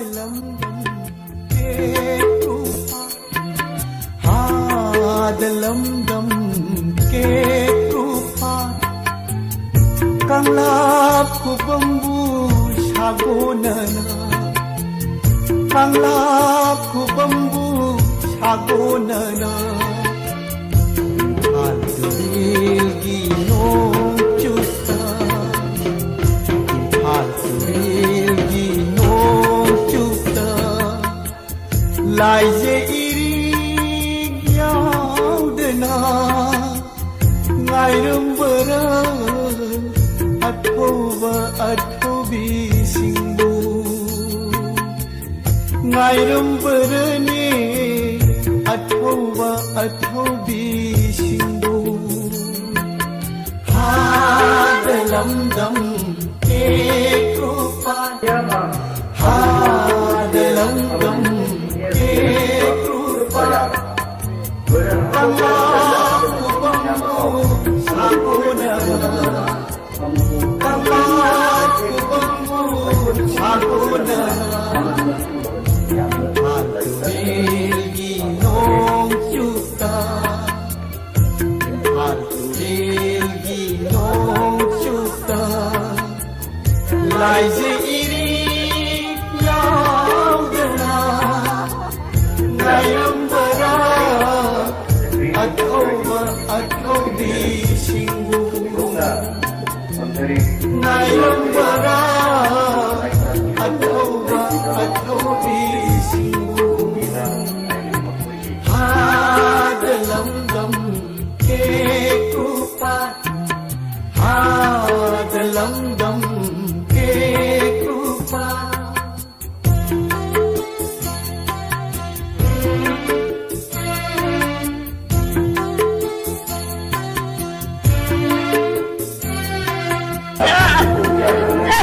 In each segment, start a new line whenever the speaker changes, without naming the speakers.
dalam dam ke rupa ha dalam dam ke rupa kanglap ko bambu shagonana kanglap ko bambu shagonana Alturil ginong chuta Alturil ginong chuta Lai je irig yaudana Ngai rumbara Athoba athobi singbu Ngai rumbara ne Athoba athobi singbu Ha dalam dam ke rupa Ha dalam dam ke rupa Tama kubambu sakuna Tama kubambu sakuna Alturil ginong chuta Alturil ginong chuta Lai je irig yaudana Ngayam bara Athoba athobi singbu Ngayam bara Athoba athobi singbu Ha dalam dam ke rupa Ha dalam dam ke rupa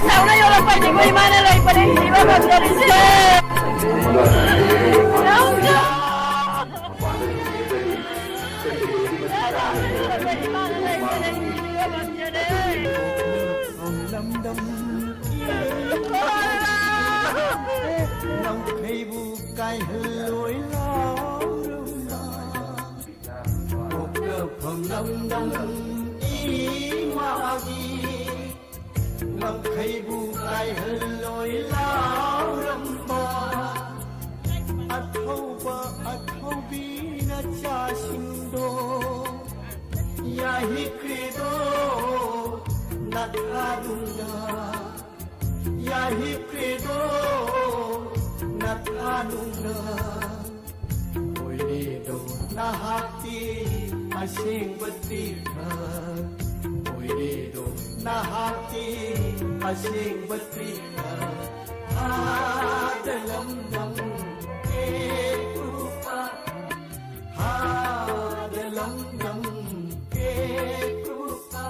Sa una yo la parte con imana la para y va a hacer
Lam dam Nong khai bu kai lối lao Một cơ phòng lam dam y ma gi Nong khai bu kai lối lao ram ba Athoba athobi na cha shindo Ya hi credo Nathanuna Yahi credo Nathanuna Oiredo Nahati Asing batika Oiredo Nahati Asing batika Dalam dam ke rupa Ha dalam dam ke rupa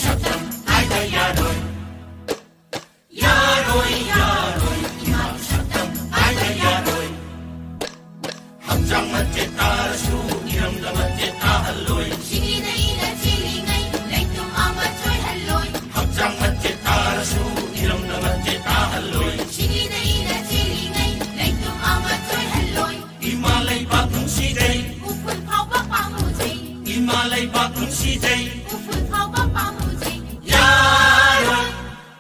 शब्दम आयता यारोय इमाम शब्दम आयता यारोय हमजां मध्य तारसु इरम मध्य ताहल्लोय हमजां मध्य तारसु इरम मध्य ताहल्लोय इमालय बागुं सिदै इमालय बागुं सिदै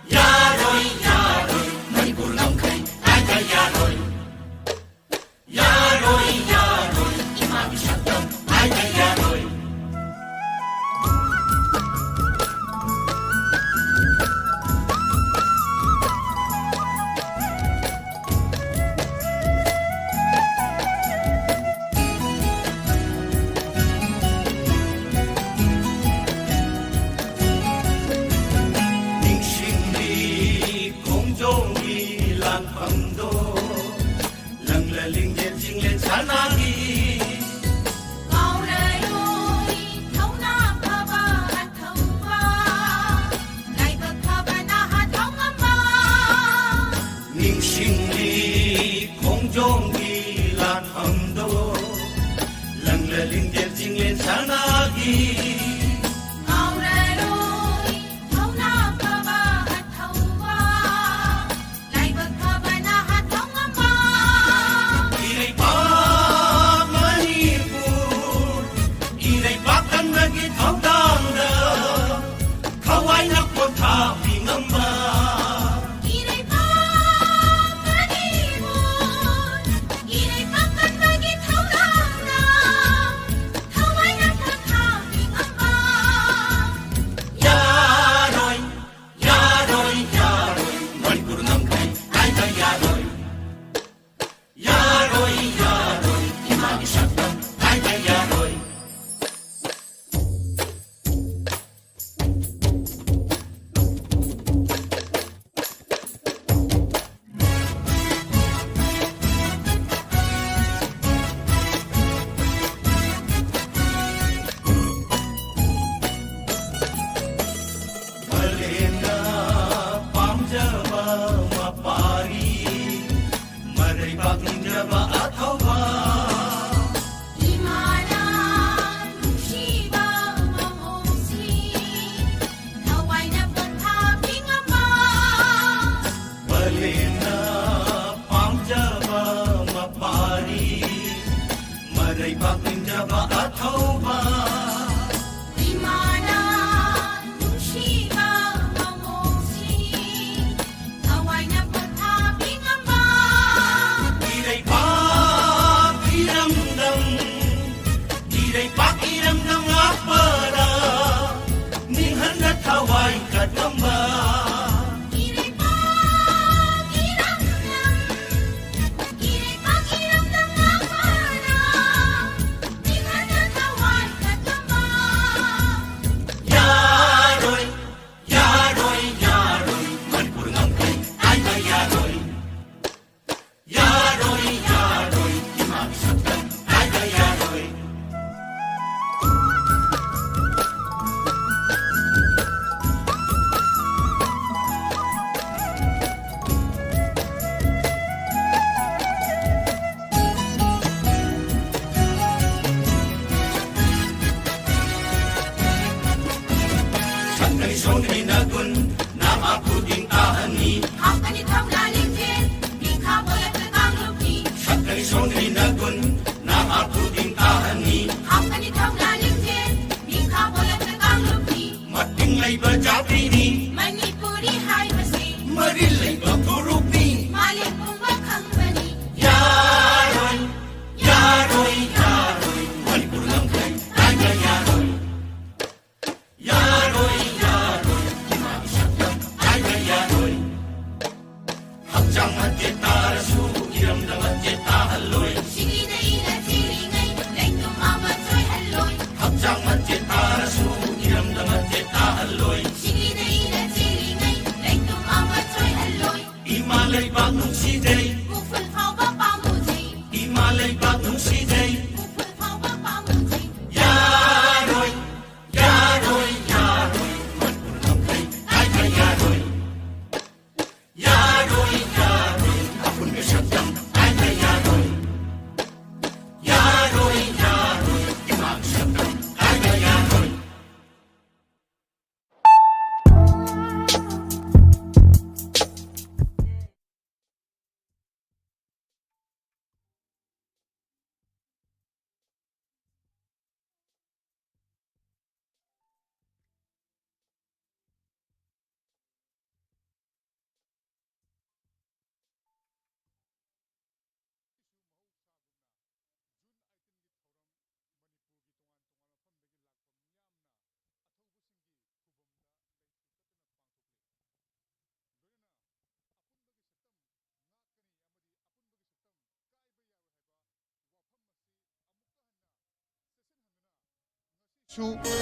यारोय मणिपुर नमखै आयता यारोय इमाम शब्दम आयता यारोय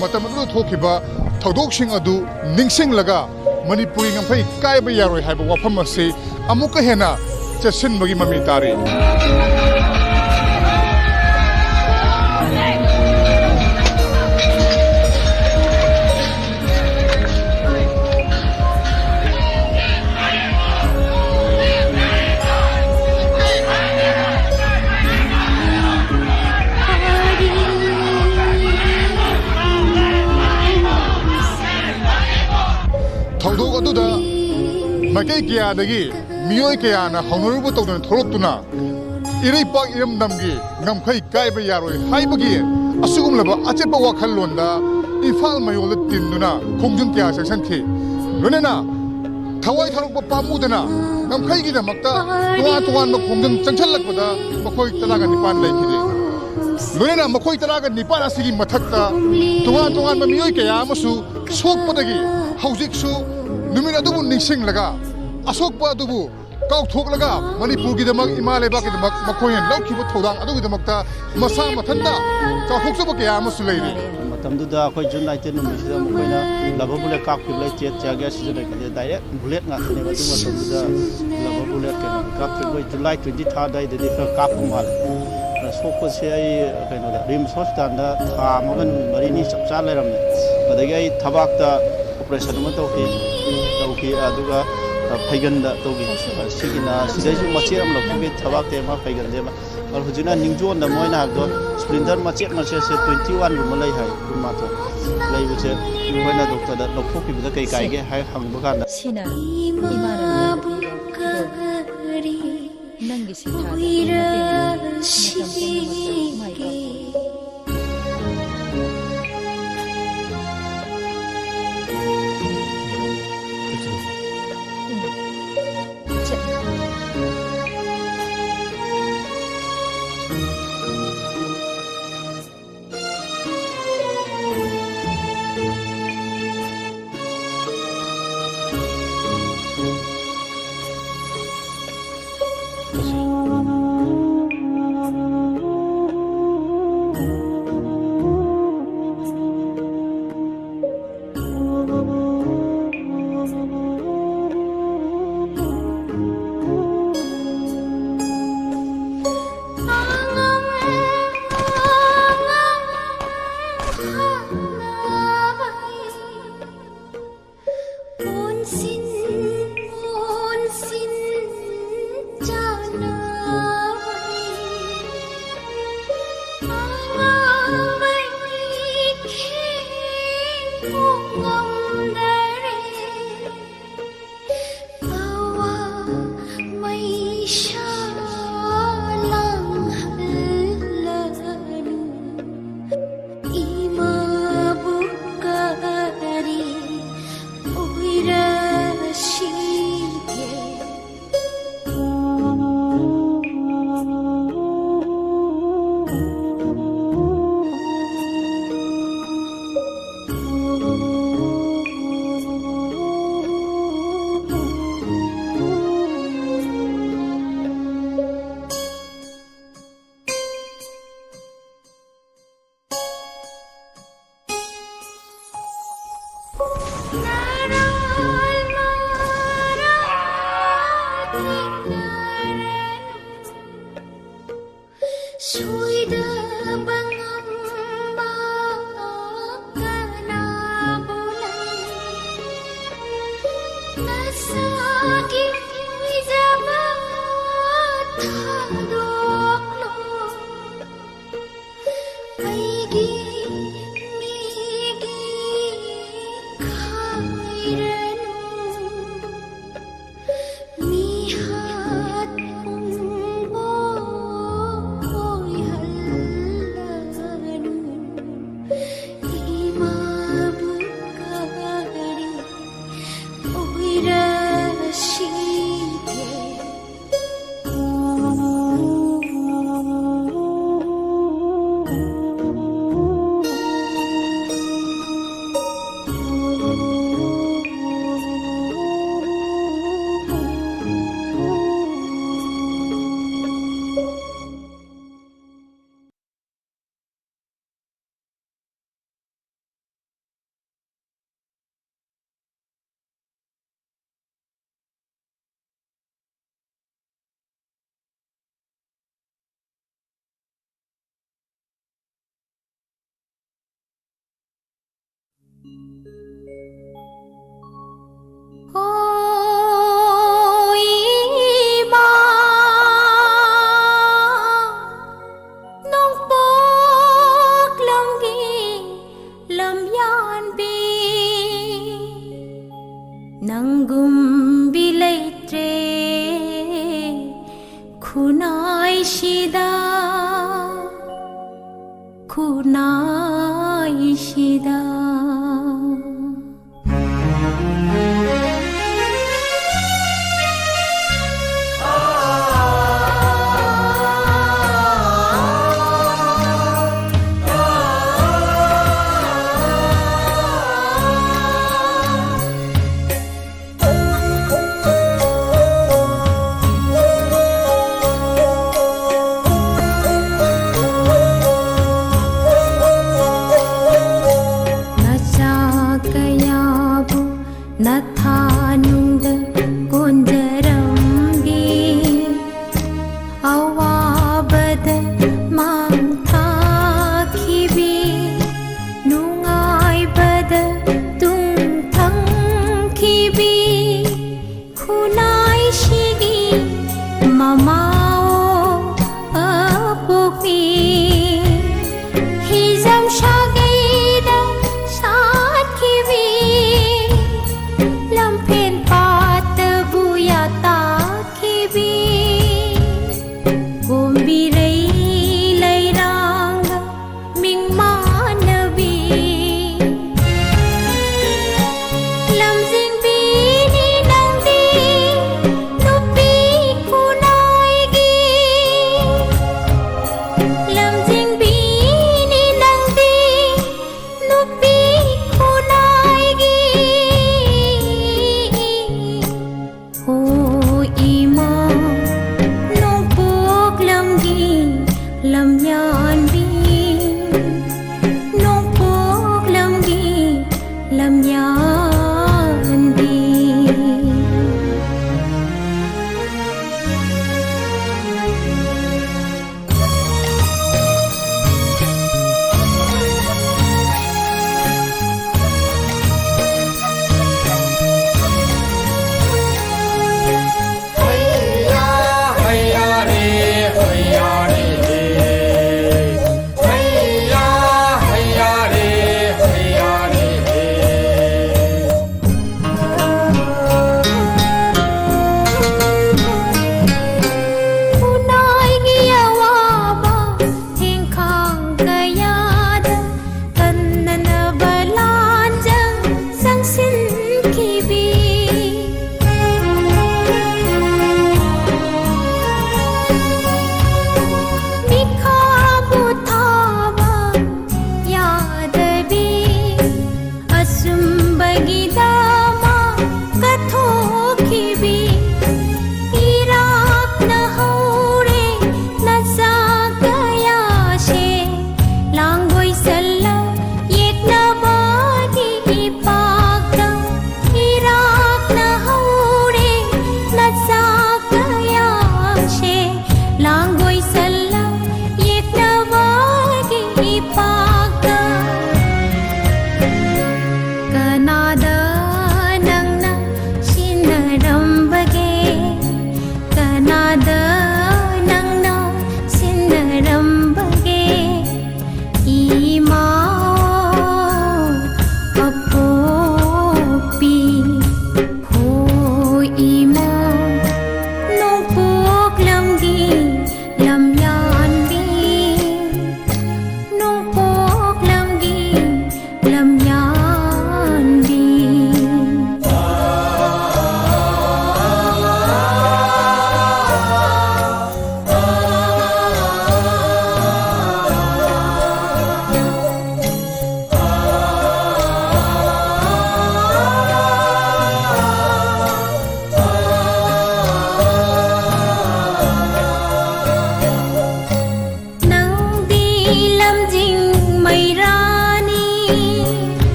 มาตามดูทุกขีบะทอดกชิงอดูนิ่งซิงละกะมณีปุรีงำไปใกล้ไปยารอยหายบอกว่าพม่าเสียอามุกเห็นนะจะสิ้นบางมามีตารีมาเกี่ยเกียร์ดกี้มีอ้อยเกียร์นะของนู้นบุตรตัวนั้นทรตุนะอีรีปักอีรำดำกี้งำใครใกล้ไปยารอยให้บกี้อาศัยกุมเลบะอาจจะบอกว่าขันล้วนดาอีฟ้าไม่ยอมติดดูนะคงจุนเกียร์เซ็นทีรู้เนี่ยนะทวายทารุปปามูดนะงำใครกี่นะมักตาตัวมาคงจุนจังชันลักบดามาคอยตลากันนิพานเลยคิดรู้เนี่ยนะมาคอยตลากันนิพานอาศัยมาทักตาตัวมามีอ้อยเกียร์มาสู้โชคปดกี้เฮาจิกสู้นุมินาดูบุญนิ่งซิงละกะอโศกปะดูบุก้าวทุกละกะมณีปุรีดมักอิมาเลบากิดมักมาคุยกันเล่าคิดว่าทวดังอดูกิดมักตามาสร้างมาทันตาก้าวทุกสบกยามาสุเลยดิ
มาทำดูดาคอยจุนไลเทนนุ่มสิดามุกนะลาบบุเลกักพิบเลยเจ็ดจากแกสิจุนไลกันได้เด็กบุเลตงัดเนี่ยมาดูมาทำดูดาลาบบุเลกันกักพิบเลยจุลไล23ได้เด็กก็กักกุมารโซกเสียกันนะริมโซสตันดาทามันมารีนี่สับสานเลยรำเนี่ยมาได้ไงทับักตาoperation มันตัวที่ดูก็ไปกันตัวที่สิ่งนั้นสิ่งที่มาเชื่อมเราคือทับักเต็มมาไปกันเต็มแล้วหุ่นนั้นนิ่งจวนแต่มวยนักตัวสปรินเตอร์มาเช็ค21รุ่นมาเลยให้คุณมาตัวเลยว่าจะมวยนักตัวแต่เราพวกที่มันจะไกลๆก็ให้หังบุกันนะ
ชินะอิมาระนั่งกิสิทาไม่
Nangum bilaitre Kunai shida Kunai shida Nathanungda konjarambi awabada mangthakibi nungai bada tung thangkibi khunai shigi mamao apupi hizam shagaida satkibi Lampen pat buyata kibi Gombirai lairang ming manabi Lamjing bini nangdi nupi kunai gi Lamjing bini nangdi nupi kunai gi Ho ima nong pok lam gi lam yan bi nong pok lam gi lam yan bi Kunai gi awaba heng khang kayada kannana balanjang sang sin kibi Mikha buthava yadabi asum bagidama katho kibi Irak na haure na sagaya she langoi salla yek na bagi ipakta Irak na haure na sagaya she langoi salla yek na bagi ipakta Kanada nang na sinaram Kanada nang na sinaram Imao apopi ho imao nong pok lam gi lam yan bi nong pok lam gi lam yan bi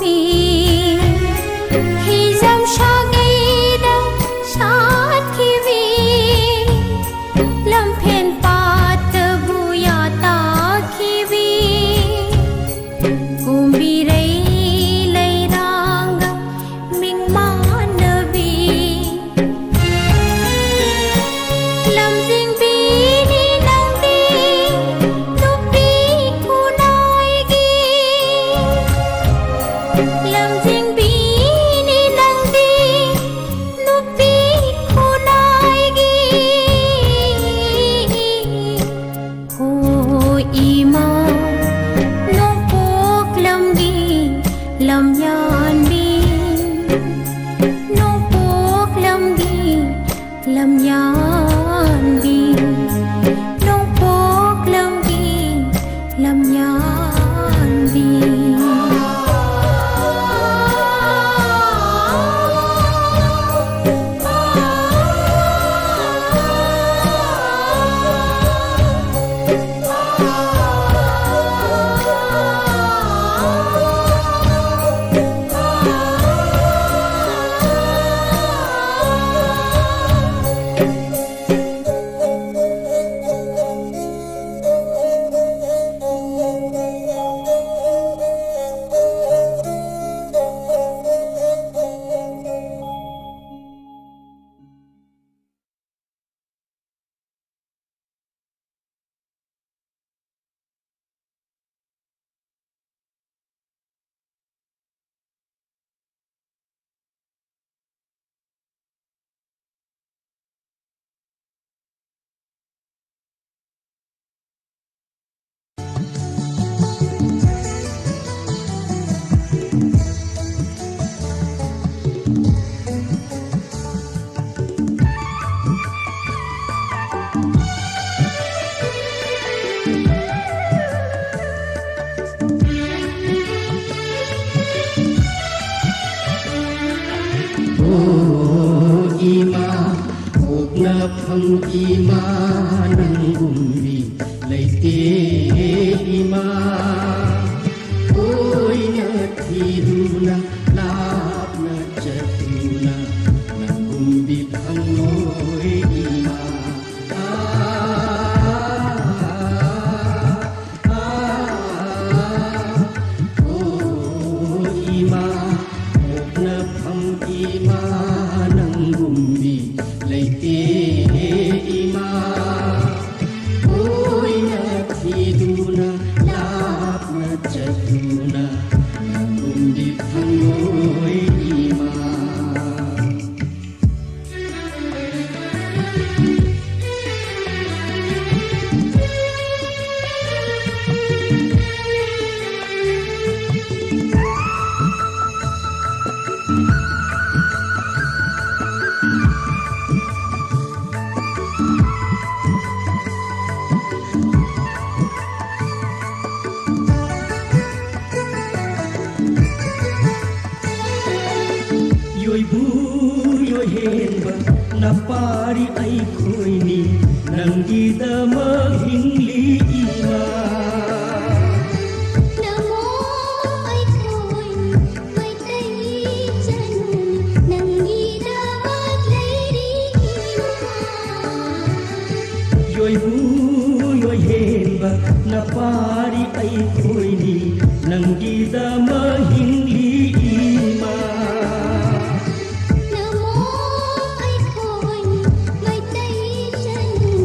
มีที่จำชากีดังชาดคีวีลำเพนปาตะบุยาตาคีวีกุมบีเรเลยรางมิงมานบีลำจิงบีนี่นังดีนุบีคูนายกีลำจิงบีนี่นังดีนุบีคูนายกีโฮอีมาน้องพกลำดีลำยานบีน้องพกลำดีลำยานบีน้องพกลำดีลำยานบี
Hang imanan umbi leite ima oi na tiruna lap na chatuna na umbi pangoi ima ima na phang ima nang umbi leite ima oi na tiruna lap na chatuna na umbi pangoi ima Yoi henba na pari ai khoi ni nangi dama hingli ima
Namo ai khoi mai tai chanu nangi dapat leiri
Yoi henba na pari ai khoi ni nangi dama hingli ima
Namo ai khoi mai tai chanu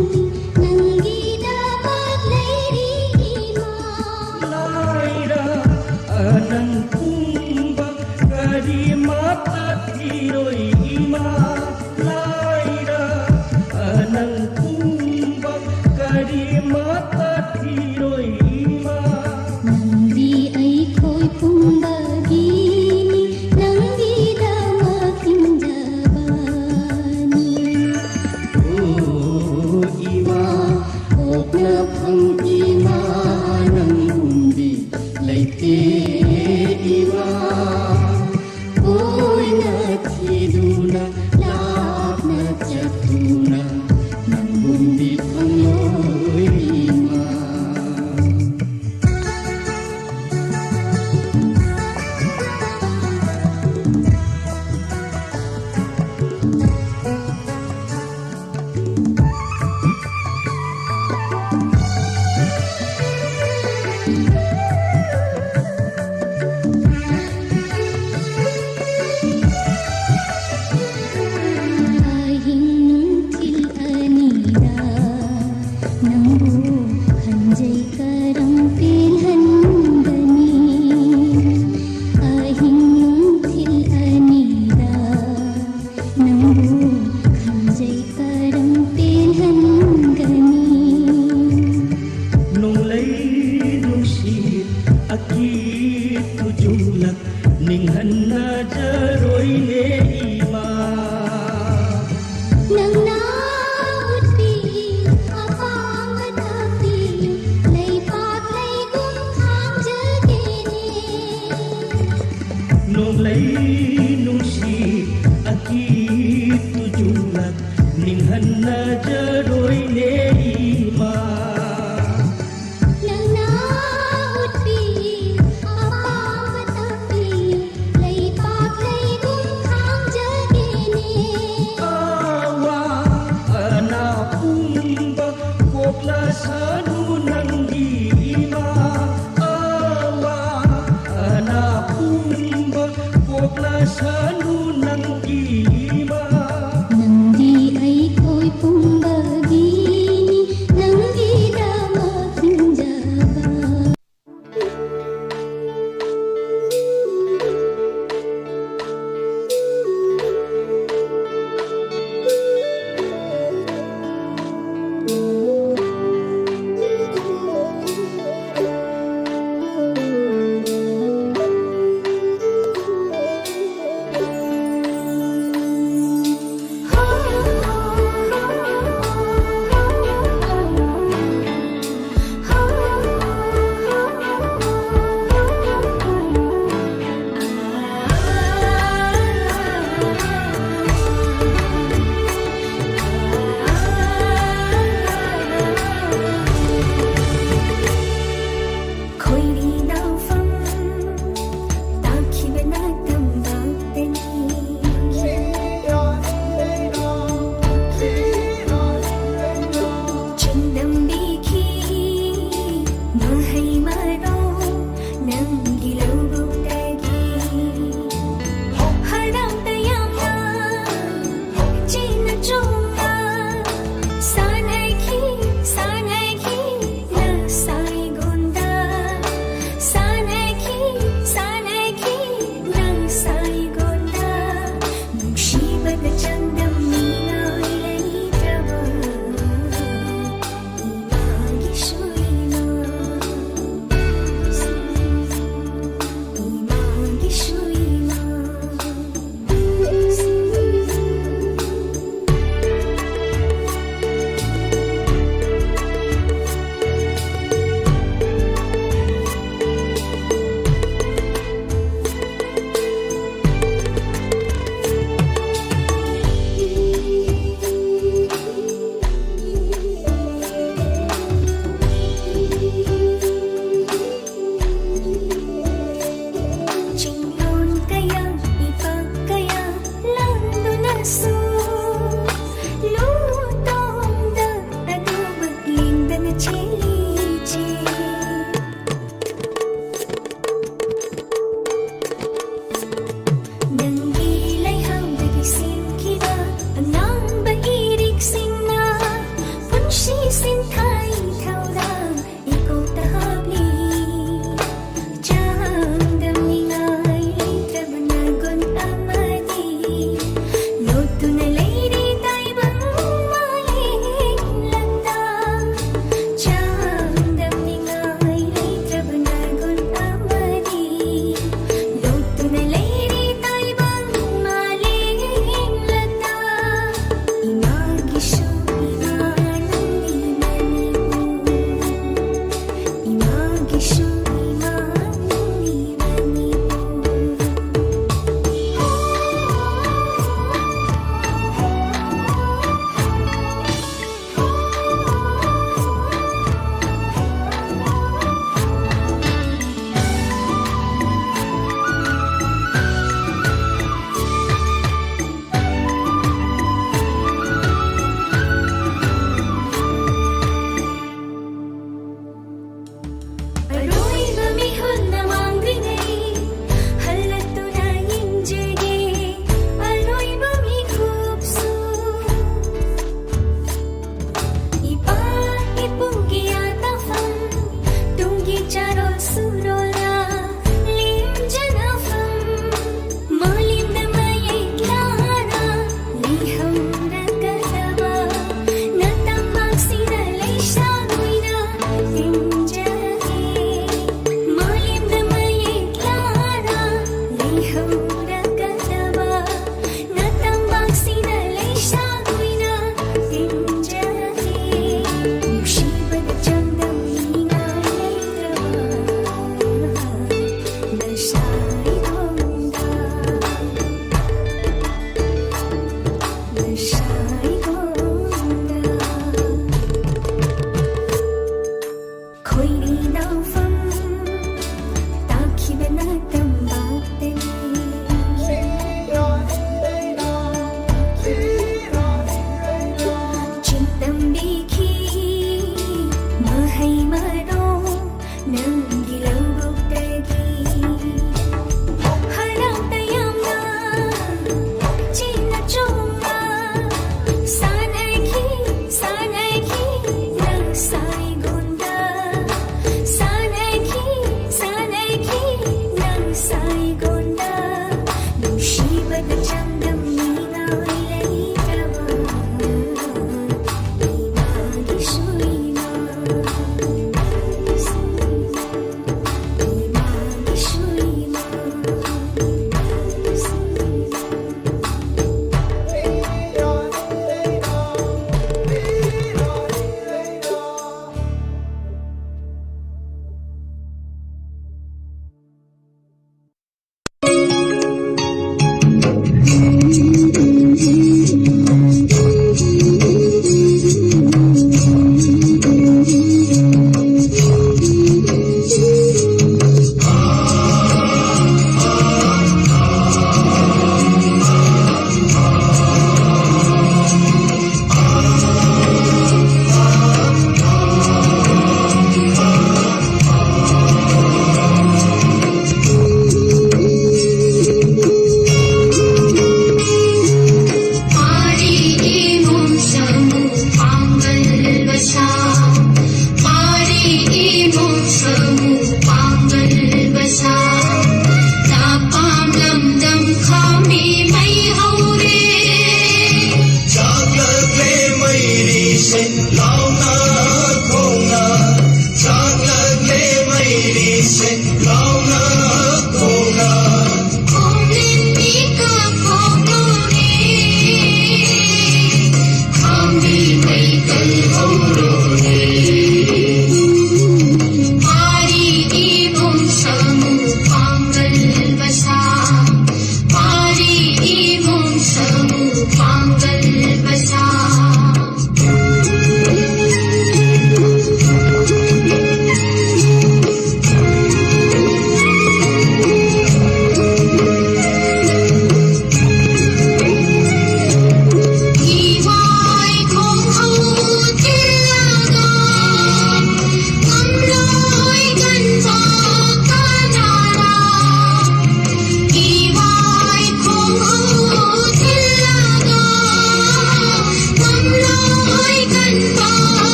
nangi dapat leiri
Laira anang kumba kadi mata tiroi ima Laira anang kumba kadi mata tiroi ima
Nangi ai khoi pumbagini nangi dama kinjabani
Oh ima okna phang ima nang umbi leite ima oi na thiduna lap na chatuna nang umbi phangoi ima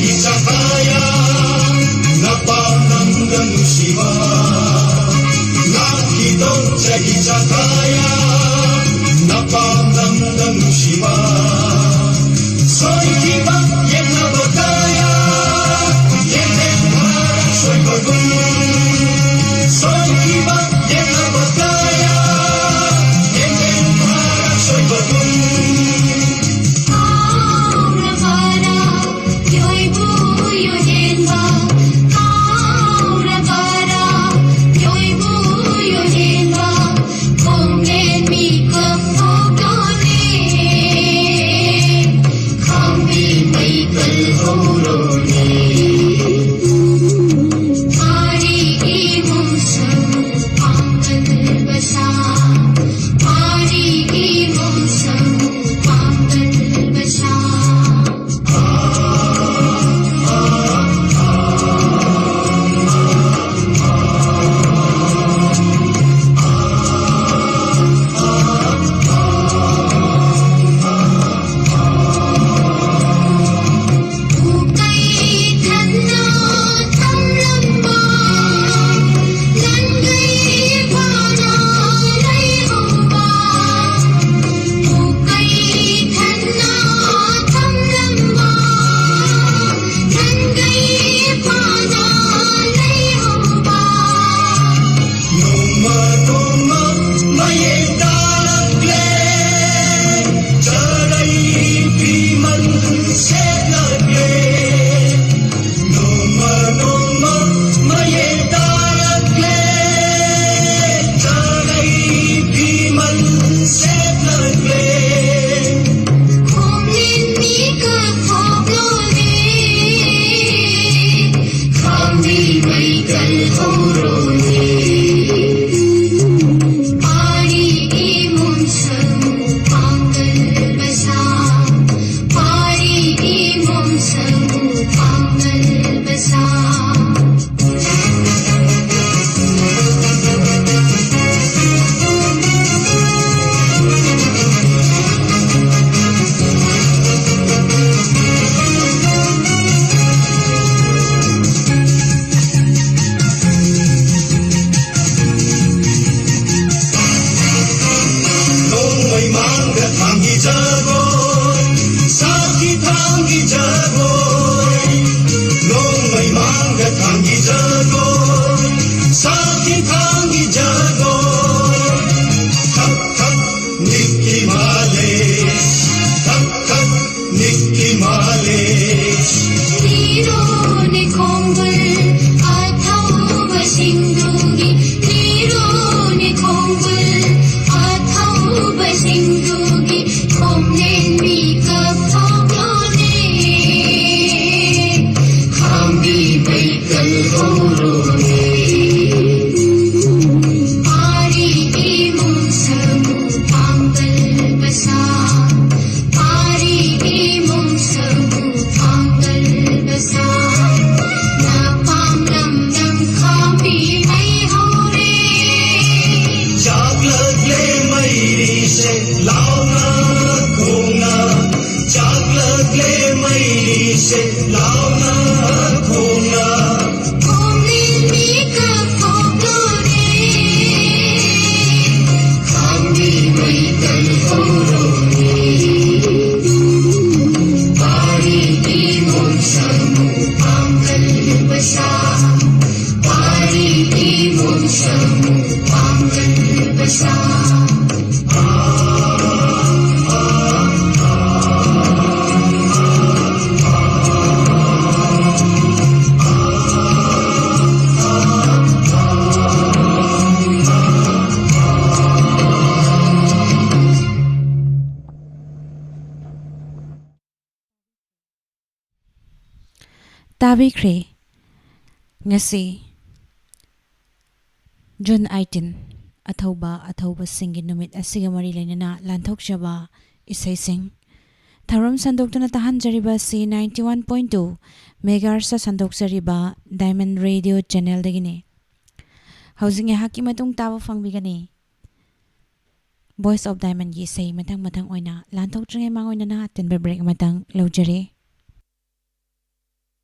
이자카야 나빠남가 누시와 나기동자 이자카야 나빠남가 누시와 소이키바 옛나버다야 옛내마라 소이거군 소이키바 옛나버다야 옛내마라 소이거군
Tabikhre ngasi June 18 athauba singi numit asiga mari lainana lanthok jaba isai sing tharam sandoktuna tahan jariba c 91.2 megahertz sandok jariba Diamond Radio channel degine housing haki matung tawa fangbigani Voice of Diamond gi sei matang oina lanthok jenge mangoina na ten break matang lojare